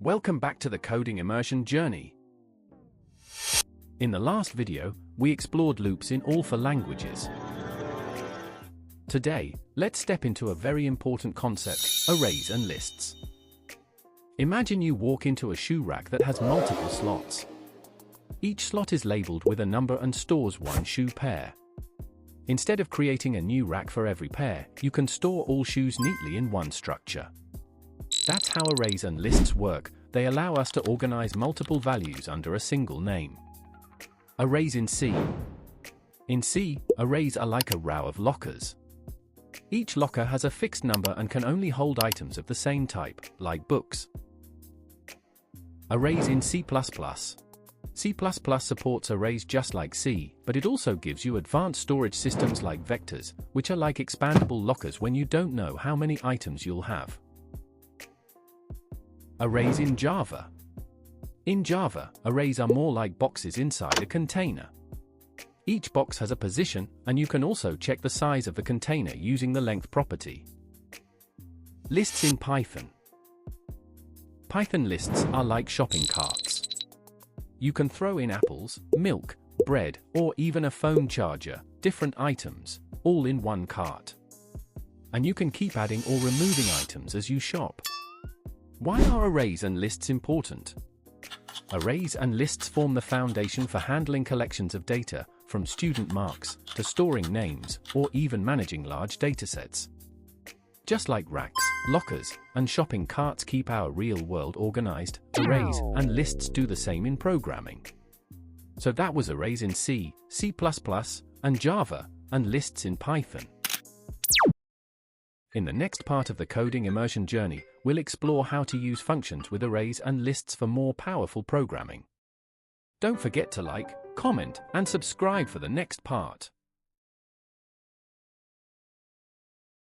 Welcome back to the coding immersion journey. In the last video, we explored loops in all 4 languages. Today, let's step into a very important concept, arrays and lists. Imagine you walk into a shoe rack that has multiple slots. Each slot is labeled with a number and stores one shoe pair. Instead of creating a new rack for every pair, you can store all shoes neatly in one structure. That's how arrays and lists work. They allow us to organize multiple values under a single name. Arrays in C. In C, arrays are like a row of lockers. Each locker has a fixed number and can only hold items of the same type, like books. Arrays in C++. C++ supports arrays just like C, but it also gives you advanced storage systems like vectors, which are like expandable lockers when you don't know how many items you'll have. Arrays in Java. In Java, arrays are more like boxes inside a container. Each box has a position, and you can also check the size of the container using the length property. Lists in Python. Python lists are like shopping carts. You can throw in apples, milk, bread, or even a phone charger, different items, all in one cart. And you can keep adding or removing items as you shop. Why are arrays and lists important? Arrays and lists form the foundation for handling collections of data, from student marks to storing names, or even managing large datasets. Just like racks, lockers, and shopping carts keep our real world organized, arrays and lists do the same in programming. So that was arrays in C, C++, and Java, and lists in Python. In the next part of the coding immersion journey, we'll explore how to use functions with arrays and lists for more powerful programming. Don't forget to like, comment, and subscribe for the next part.